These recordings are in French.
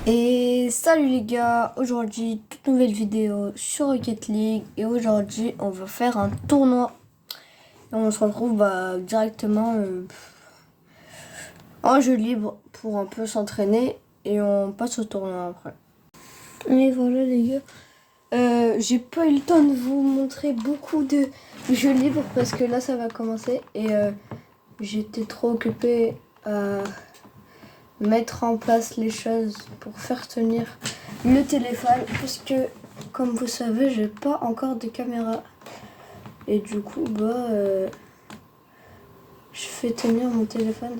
Et salut les gars, aujourd'hui toute nouvelle vidéo sur Rocket League et aujourd'hui on va faire un tournoi et on se retrouve directement en jeu libre pour un peu s'entraîner et on passe au tournoi après. Et voilà les gars, j'ai pas eu le temps de vous montrer beaucoup de jeux libres parce que là ça va commencer et j'étais trop occupée à mettre en place les choses pour faire tenir le téléphone parce que comme vous savez j'ai pas encore de caméra et du coup je fais tenir mon téléphone.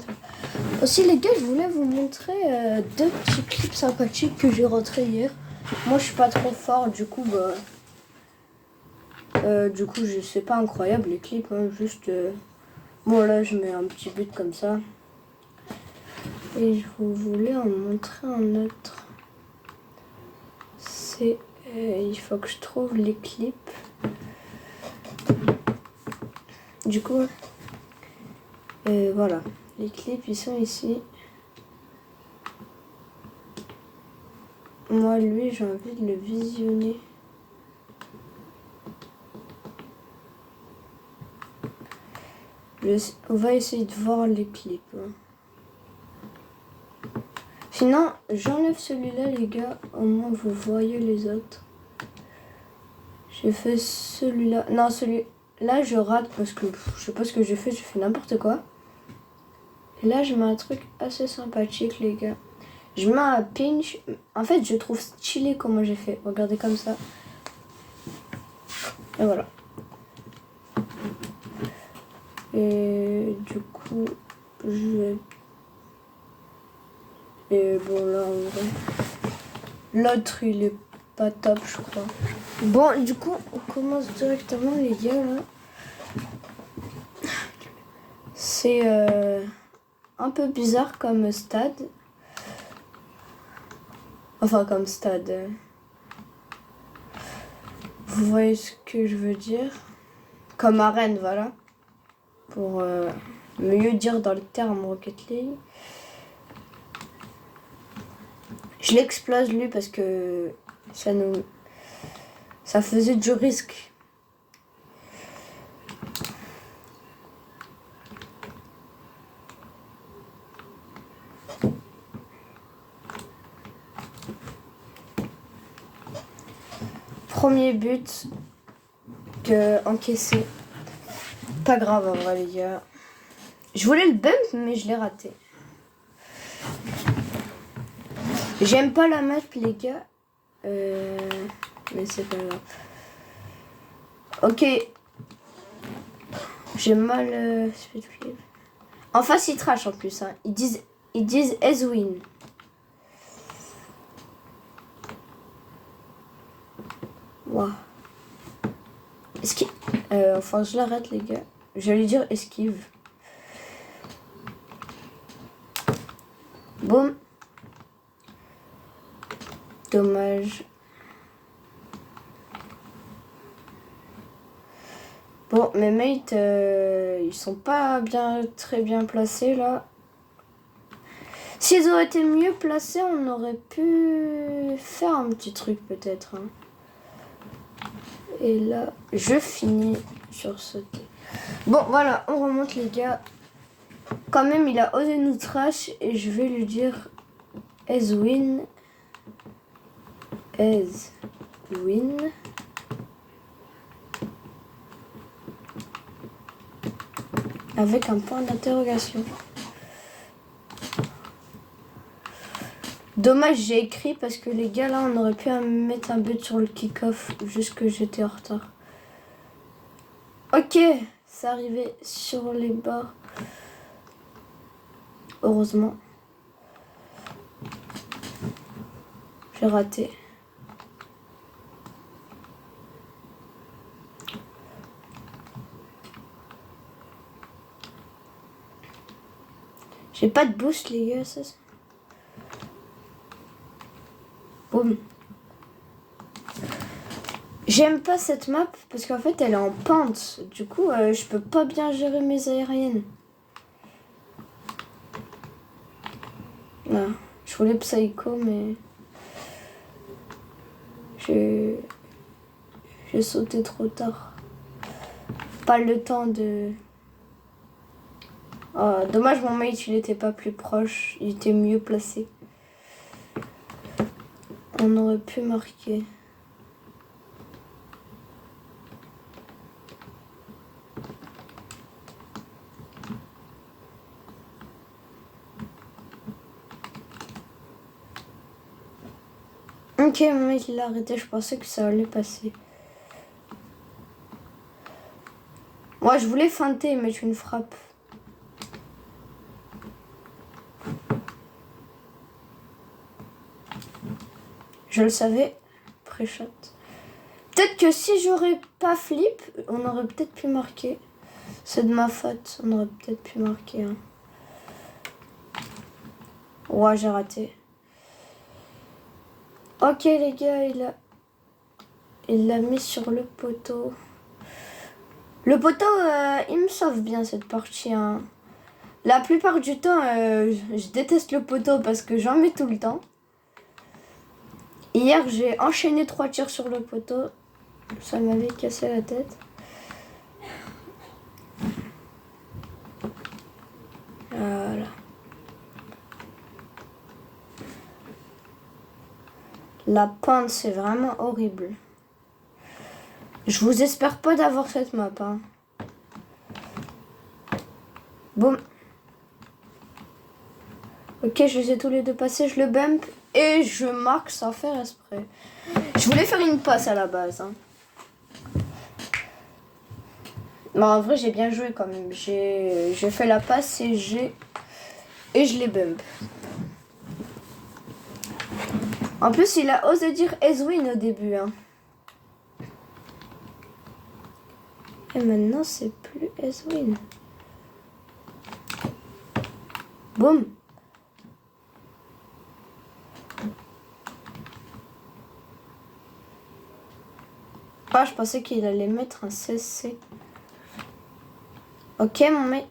Aussi les gars, je voulais vous montrer deux petits clips sympathiques que j'ai rentrés hier. Moi je suis pas trop fort, du coup je sais pas, incroyable les clips, hein, juste bon là je mets un petit but comme ça. Et je voulais en montrer un autre. C'est il faut que je trouve les clips. Du coup, voilà, les clips ils sont ici. Moi, lui, j'ai envie de le visionner. On va essayer de voir les clips. Hein. Sinon, j'enlève celui-là, les gars. Au moins, vous voyez les autres. J'ai fait celui-là. Non, celui-là, je rate parce que je sais pas ce que j'ai fait n'importe quoi. Et là, je mets un truc assez sympathique, les gars. Je mets un pinch. En fait, je trouve stylé comment j'ai fait. Regardez comme ça. Et voilà. Et du coup, je vais... Et bon, là, en vrai... L'autre, il est pas top, je crois. Bon, du coup, on commence directement, les gars, là. C'est un peu bizarre comme stade. Enfin, comme stade. Vous voyez ce que je veux dire? Comme arène, voilà. Pour mieux dire dans le terme Rocket League. Je l'explose lui parce que ça faisait du risque. Premier but que encaissé. Pas grave en vrai les gars. Je voulais le bump mais je l'ai raté. J'aime pas la map les gars. Mais c'est pas grave. Ok. J'ai mal speed flip. En face ils trash en plus. Hein. Ils disent as win. Wow. Esquive. Enfin je l'arrête les gars. J'allais dire esquive. Boum. Dommage. Bon, mes mates, ils sont pas très bien placés là. S'ils auraient été mieux placés, on aurait pu faire un petit truc peut-être. Hein. Et là, je finis sur ce thé. Bon, voilà, on remonte les gars. Quand même, il a osé nous trash et je vais lui dire as win. As win. Avec un point d'interrogation. Dommage, j'ai écrit parce que les gars, là, on aurait pu mettre un but sur le kick-off juste que j'étais en retard. Ok, c'est arrivé sur les bords. Heureusement. J'ai raté. J'ai pas de boost, les gars, ça. Boum. J'aime pas cette map parce qu'en fait elle est en pente. Du coup, je peux pas bien gérer mes aériennes. Là, je voulais Psycho, mais J'ai sauté trop tard. Pas le temps de... Oh, dommage, mon mate, il était pas plus proche. Il était mieux placé. On aurait pu marquer. Ok, mon mec il a arrêté, je pensais que ça allait passer. Moi je voulais feinter et mettre une frappe. Je le savais, pré-shot. Peut-être que si j'aurais pas flip, on aurait peut-être pu marquer. C'est de ma faute, on aurait peut-être pu marquer. Hein. Ouais, j'ai raté. Ok les gars, il l'a mis sur le poteau. Le poteau, il me sauve bien cette partie. Hein. La plupart du temps, je déteste le poteau parce que j'en mets tout le temps. Hier, j'ai enchaîné 3 tirs sur le poteau. Ça m'avait cassé la tête. Voilà. La pente, c'est vraiment horrible. Je vous espère pas d'avoir cette map. Hein. Boum. Ok, je les ai tous les deux passés, je le bump et je marque sans faire exprès. Je voulais faire une passe à la base. Hein. Mais en vrai, j'ai bien joué quand même. J'ai fait la passe et je l'ai bump. En plus, il a osé dire Ezwin au début. Hein. Et maintenant, c'est plus Ezwin. Boum. Ah, je pensais qu'il allait mettre un 16C. Ok, mon mec.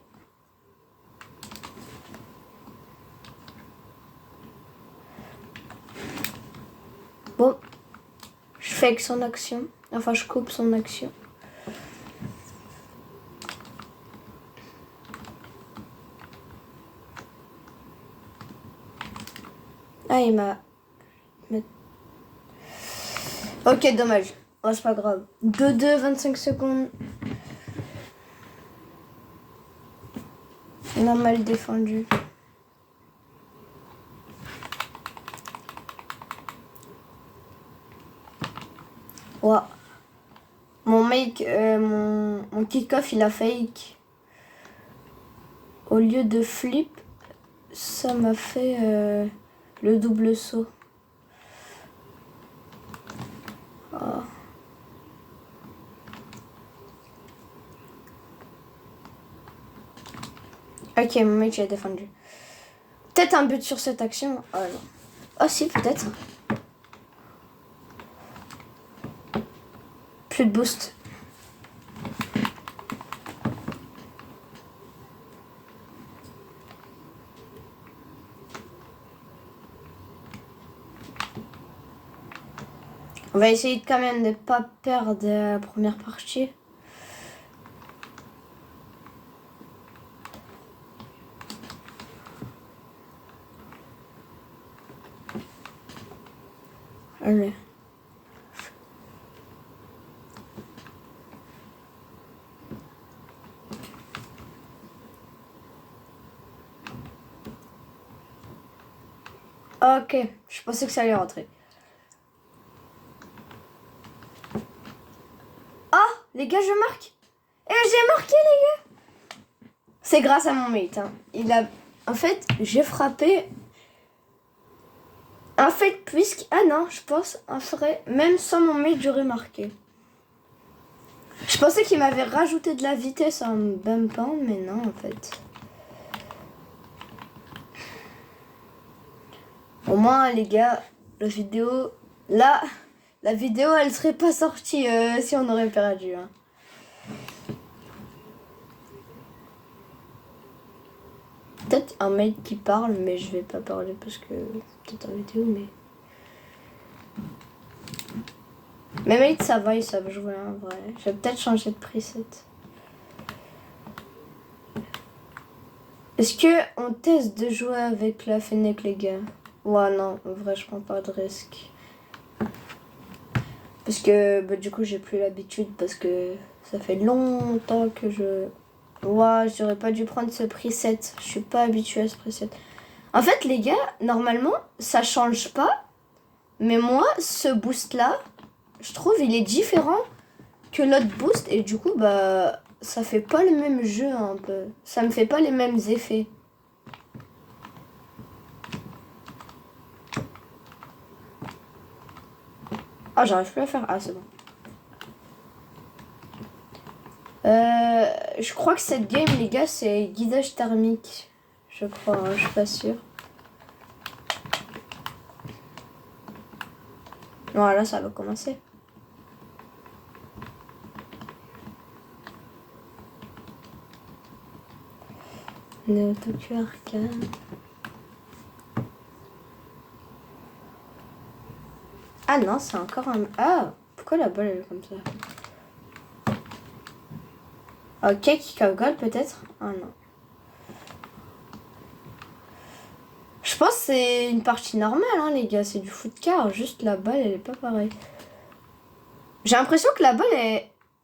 Bon. Je fais avec son action. Enfin, je coupe son action. Ah, il m'a... Ok, dommage. Oh, c'est pas grave. 2-2, 25 secondes. On a mal défendu. Ouais. Mon make, mon kick-off, il a fake. Au lieu de flip, ça m'a fait le double saut. Oh. Ok, mon mec, j'ai défendu. Peut-être un but sur cette action. Oh non. Oh si, peut-être. Plus de boost. On va essayer quand même de ne pas perdre la première partie. Allez. Ok, je pensais que ça allait rentrer. Ah, les gars, je marque. Et j'ai marqué, les gars. C'est grâce à mon mate. Hein. En fait, j'ai frappé. En fait, puisque... Ah non, je pense un vrai. Même sans mon mate, j'aurais marqué. Je pensais qu'il m'avait rajouté de la vitesse en me bumpant, mais non, en fait. Au moins, les gars, la vidéo... Là, la vidéo, elle serait pas sortie si on aurait perdu. Hein. Peut-être un mec qui parle, mais je vais pas parler parce que... Peut-être en vidéo, mais... Mais mate, ça va, ils savent jouer en vrai. Je vais peut-être changer de preset. Est-ce que on teste de jouer avec la Fennec, les gars? Ouais, non, en vrai, je prends pas de risque. Parce que bah, du coup, j'ai plus l'habitude parce que ça fait longtemps que je... Ouais, j'aurais pas dû prendre ce preset. Je suis pas habituée à ce preset. En fait, les gars, normalement, ça change pas. Mais moi, ce boost-là, je trouve il est différent que l'autre boost. Et du coup, bah, ça fait pas le même jeu un peu. Ça me fait pas les mêmes effets. Ah, j'arrive plus à faire. Ah, c'est bon. Je crois que cette game, les gars, c'est guidage thermique. Je crois, hein, je suis pas sûre. Voilà, ça va commencer. Tokyo Arcane. Ah non, c'est encore un... Ah, pourquoi la balle elle est comme ça? Ok, kick of goal peut-être? Ah non. Je pense que c'est une partie normale, hein, les gars. C'est du foot car. Juste la balle, elle est pas pareille. J'ai l'impression que la balle,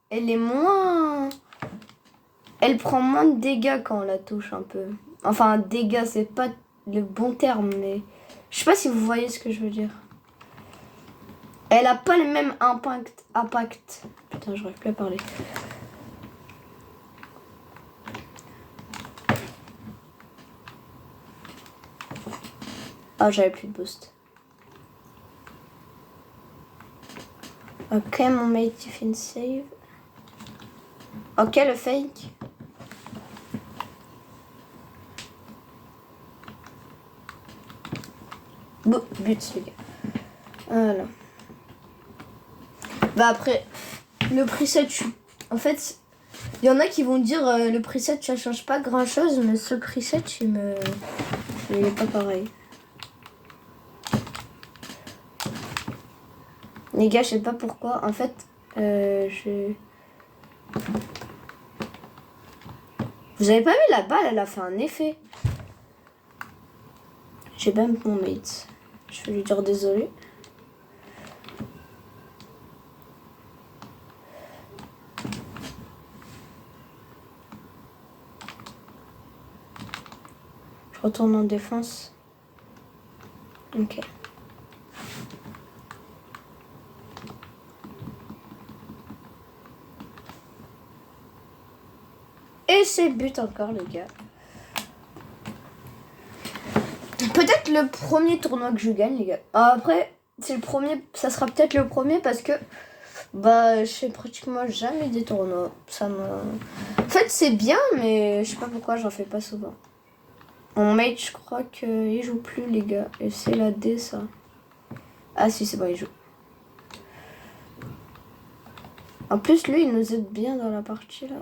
elle est moins... Elle prend moins de dégâts quand on la touche un peu. Enfin, dégâts, c'est pas le bon terme, mais... Je sais pas si vous voyez ce que je veux dire. Elle a pas le même impact. Putain, j'arrive plus à parler. Ah, j'avais plus de boost. Ok, mon mate, il fait une save. Ok, le fake. Bon, but, les gars. Voilà. Bah après, le preset, en fait, il y en a qui vont dire le preset, ça change pas grand chose, mais ce preset, il est pas pareil. Les gars, je sais pas pourquoi. En fait, Vous avez pas vu la balle, elle a fait un effet. J'ai même mon mate. Je vais lui dire désolé. Je retourne en défense. Ok. Et c'est but encore, les gars. Peut-être le premier tournoi que je gagne, les gars. Après, c'est le premier. Ça sera peut-être le premier parce que bah je fais pratiquement jamais des tournois. En fait, c'est bien, mais je sais pas pourquoi j'en fais pas souvent. Mon mate, je crois qu'il joue plus, les gars. Et c'est la D, ça. Ah si, c'est bon, il joue. En plus, lui, il nous aide bien dans la partie, là.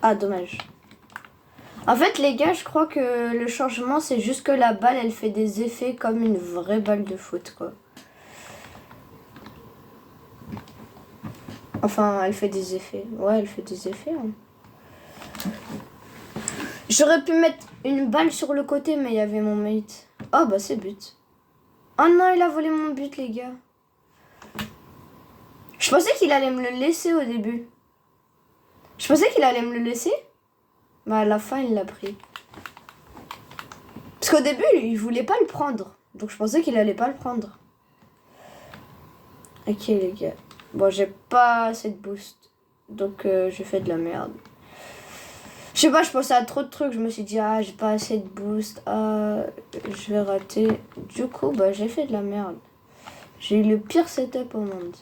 Ah, dommage. En fait, les gars, je crois que le changement, c'est juste que la balle, elle fait des effets comme une vraie balle de foot, quoi. Enfin, elle fait des effets. Ouais, elle fait des effets. Hein. J'aurais pu mettre une balle sur le côté, mais il y avait mon mate. Oh, bah c'est but. Oh non, il a volé mon but, les gars. Je pensais qu'il allait me le laisser au début. Je pensais qu'il allait me le laisser. Bah à la fin, il l'a pris. Parce qu'au début, il voulait pas le prendre. Donc je pensais qu'il allait pas le prendre. Ok, les gars. Bon, j'ai pas assez de boost. Donc j'ai fait de la merde. Je sais pas, je pensais à trop de trucs. Je me suis dit, ah, j'ai pas assez de boost. Ah, je vais rater. Du coup, bah, j'ai fait de la merde. J'ai eu le pire setup au monde.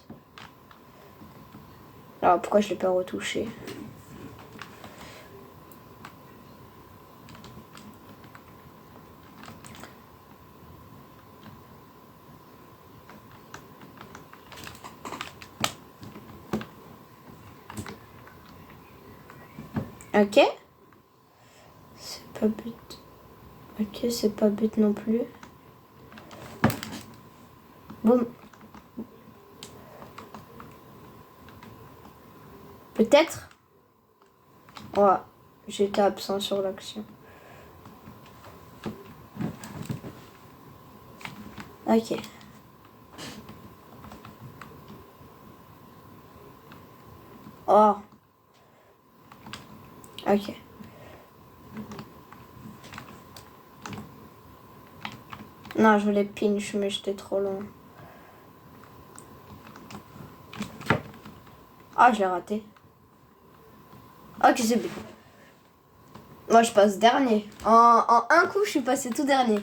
Alors, pourquoi je l'ai pas retouché? Ok. C'est pas but. Ok, c'est pas but non plus. Boum. Peut-être. Ouais, j'étais absent sur l'action. Ok. Oh. Ok. Non, je voulais pinch, mais j'étais trop loin. Ah, je l'ai raté. Ok, c'est but. Moi, je passe dernier. En un coup, je suis passé tout dernier.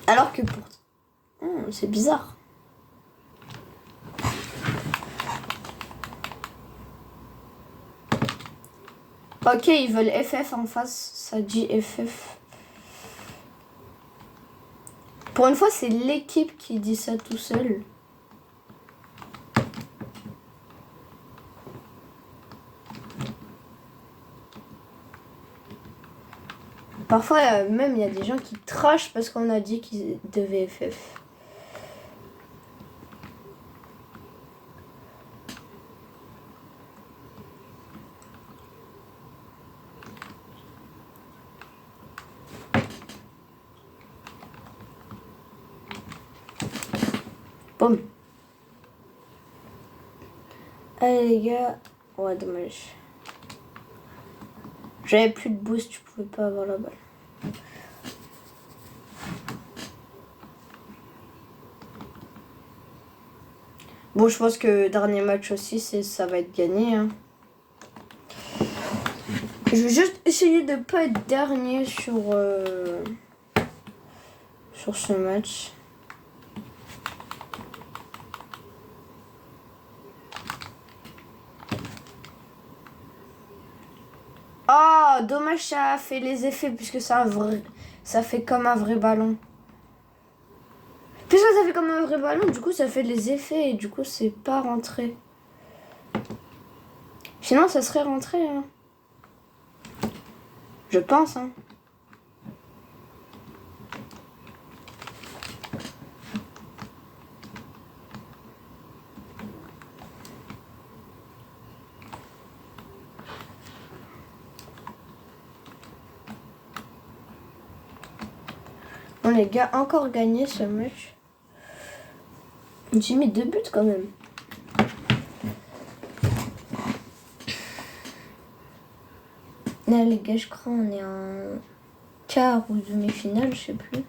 Alors que pour... c'est bizarre. Ok, ils veulent FF en face. Ça dit FF. Pour une fois, c'est l'équipe qui dit ça tout seul. Parfois, même, il y a des gens qui trashent parce qu'on a dit qu'ils devaient FF. Boum. Allez, les gars. Ouais, dommage. J'avais plus de boost, je pouvais pas avoir la balle. Bon, je pense que dernier match aussi, ça va être gagné. Hein. Je vais juste essayer de pas être dernier sur ce match. Oh, dommage, ça a fait les effets puisque ça fait comme un vrai ballon. Puisque ça fait comme un vrai ballon, du coup ça fait les effets et du coup c'est pas rentré. Sinon ça serait rentré. Hein. Je pense. Hein. Bon les gars, encore gagné ce match. J'ai mis 2 buts quand même. Là les gars, je crois on est en quart ou demi-finale, je sais plus.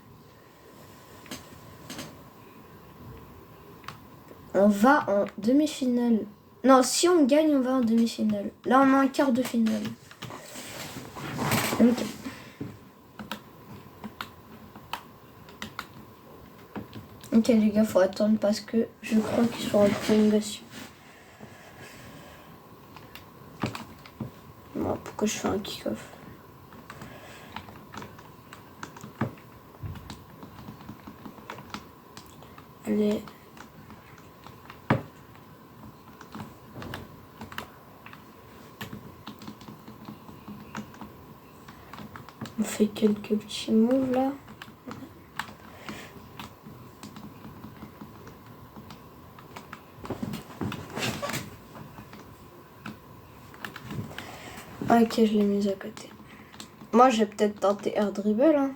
On va en demi-finale. Non, si on gagne, on va en demi-finale. Là, on est en quart de finale. Ok. Ok les gars, faut attendre parce que je crois qu'ils sont en prolongation. Bon, pourquoi je fais un kick-off? Allez. On fait quelques petits moves là. Ok, je l'ai mise à côté. Moi, j'ai peut-être tenté air dribble. Hein.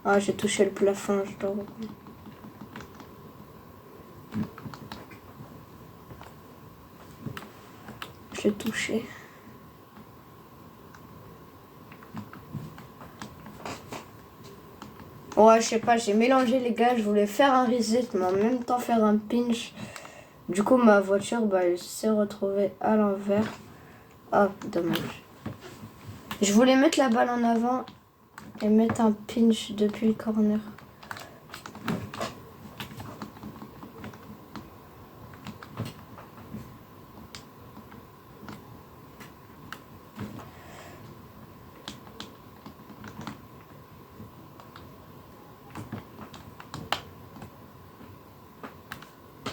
Ah, j'ai touché le plafond, je dois reprendre. J'ai touché. Ouais, je sais pas, j'ai mélangé les gars. Je voulais faire un reset, mais en même temps faire un pinch. Du coup, ma voiture, elle s'est retrouvée à l'envers. Ah, dommage. Je voulais mettre la balle en avant et mettre un pinch depuis le corner.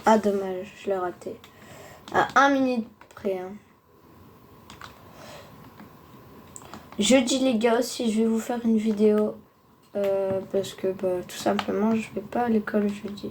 Ah, dommage, je l'ai raté. À 1 minute près. Hein. Jeudi les gars aussi je vais vous faire une vidéo. Parce que bah, tout simplement je vais pas à l'école jeudi.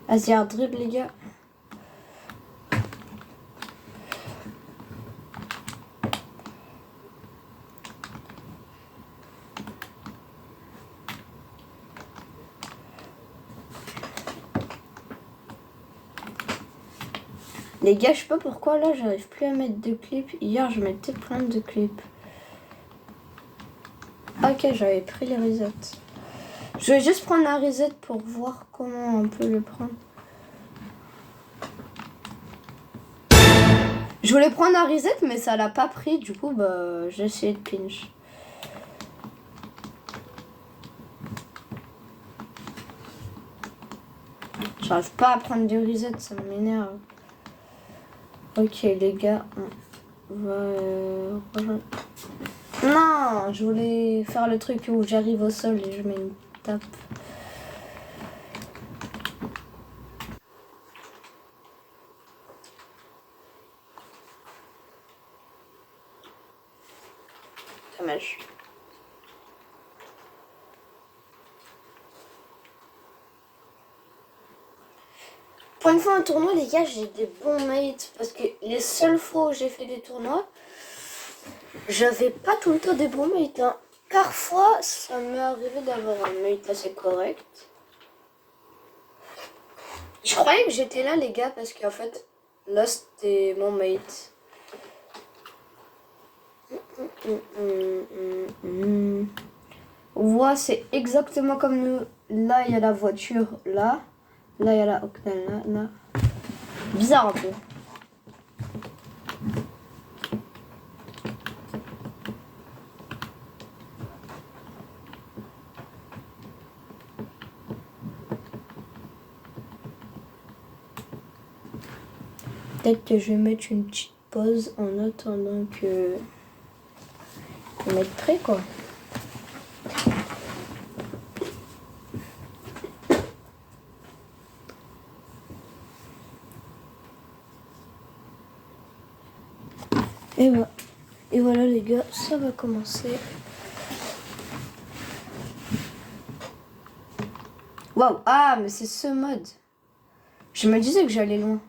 Vas-y, un dribble les gars. Les gars, je sais pas pourquoi là j'arrive plus à mettre de clips. Hier je mettais plein de clips. Ok, j'avais pris les resets. Je vais juste prendre un reset pour voir comment on peut le prendre. Je voulais prendre un reset mais ça l'a pas pris. Du coup bah j'ai essayé de pinch. J'arrive pas à prendre du reset, ça m'énerve. Ok les gars, on va... Non, je voulais faire le truc où j'arrive au sol et je mets une tape. Dommage. Pour une fois un tournoi les gars, j'ai des bons mates parce que les seules fois où j'ai fait des tournois, j'avais pas tout le temps des bons mates. Hein. Parfois, ça m'est arrivé d'avoir un mate assez correct. Je croyais que j'étais là les gars parce qu'en fait, là c'était mon mate. Ouais, c'est exactement comme nous. Là, il y a la voiture là. Là, il y a la Octane là. Bizarre un peu. Peut-être que je vais mettre une petite pause en attendant que... Faut mettre prêt quoi. Et voilà les gars, ça va commencer. Waouh, ah mais c'est ce mode. Je me disais que j'allais loin.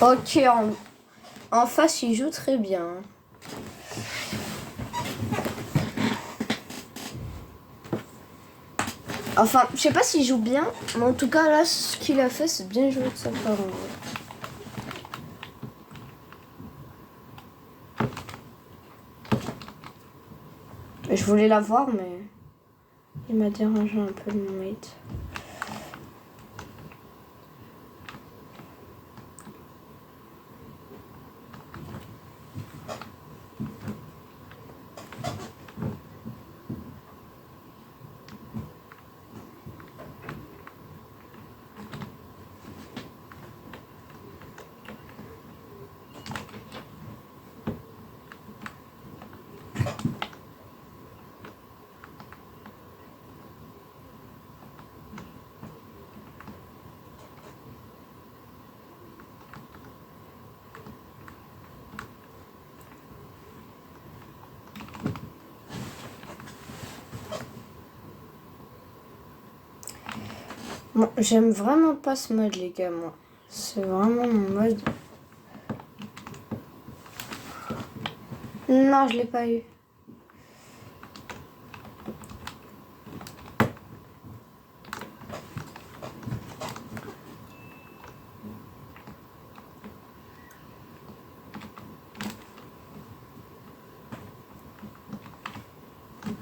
Ok, en face il joue très bien. Enfin, je sais pas s'il joue bien, mais en tout cas là, ce qu'il a fait, c'est bien joué de sa part. Je voulais la voir, mais il m'a dérangé un peu mon mate. Bon, j'aime vraiment pas ce mode, les gars, moi. C'est vraiment mon mode. Non, je l'ai pas eu.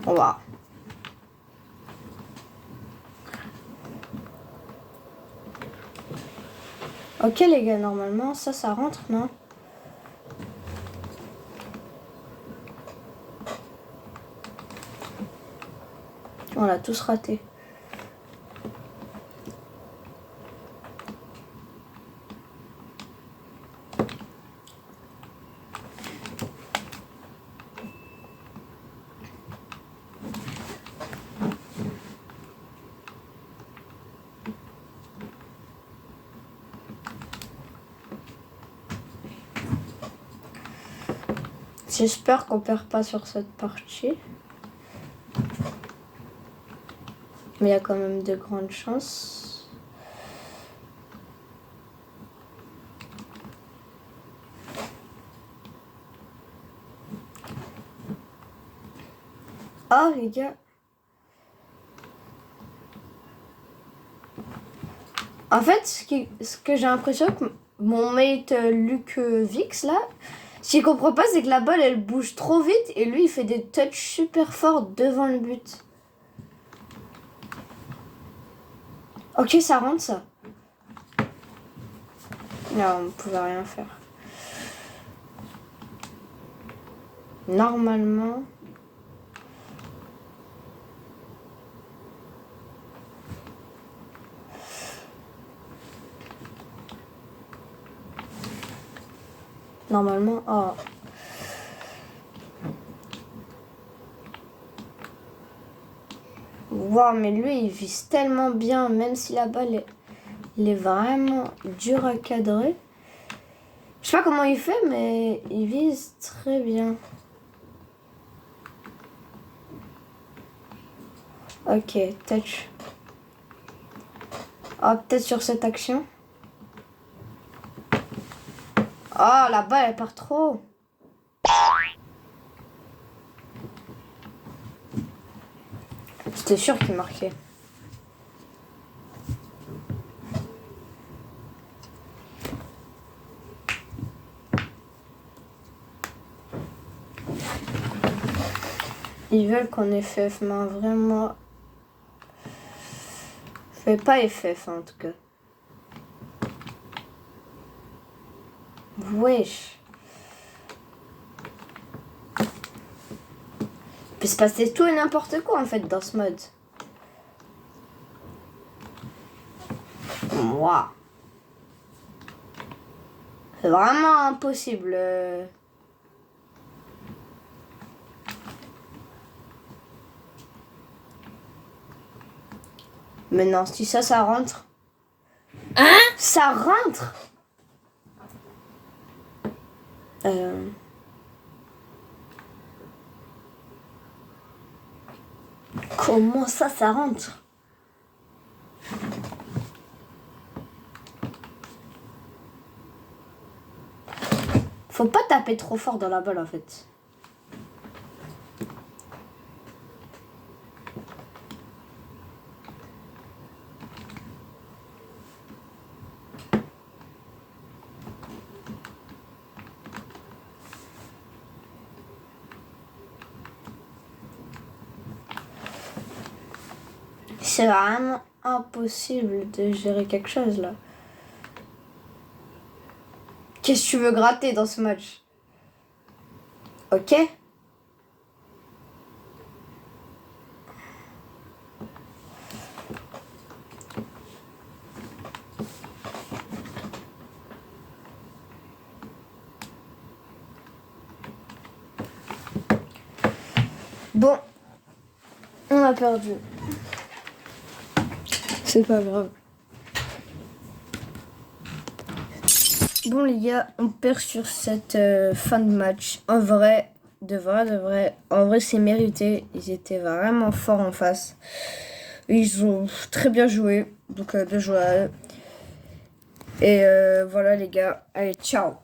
On va. Ok les gars, normalement, ça rentre, non? On l'a tous raté. J'espère qu'on perd pas sur cette partie. Mais il y a quand même de grandes chances. Oh les gars. En fait, ce que j'ai l'impression que mon mate Luc Vix là, ce qu'il comprend pas, c'est que la balle elle bouge trop vite et lui il fait des touches super forts devant le but. Ok, ça rentre ça. Non, on pouvait rien faire. Normalement. Oh. Wow, mais lui, il vise tellement bien, même si la balle il est vraiment dur à cadrer. Je sais pas comment il fait, mais il vise très bien. Ok, touch. Oh, peut-être sur cette action. Oh, la balle, elle part trop. J'étais sûr qu'il marquait. Ils veulent qu'on ait FF, mais vraiment... Fais pas FF, en tout cas. Wesh. Il peut se passer tout et n'importe quoi, en fait, dans ce mode. Moi. C'est vraiment impossible. Mais non, si ça rentre. Hein? Ça rentre. Comment ça rentre? Faut pas taper trop fort dans la balle en fait. C'est vraiment impossible de gérer quelque chose là. Qu'est-ce que tu veux gratter dans ce match? Ok? Bon, on a perdu. C'est pas grave. Bon les gars, on perd sur cette fin de match. En vrai, de vrai, en vrai c'est mérité. Ils étaient vraiment forts en face. Ils ont très bien joué. Donc bien joué à eux. Et voilà les gars, allez ciao.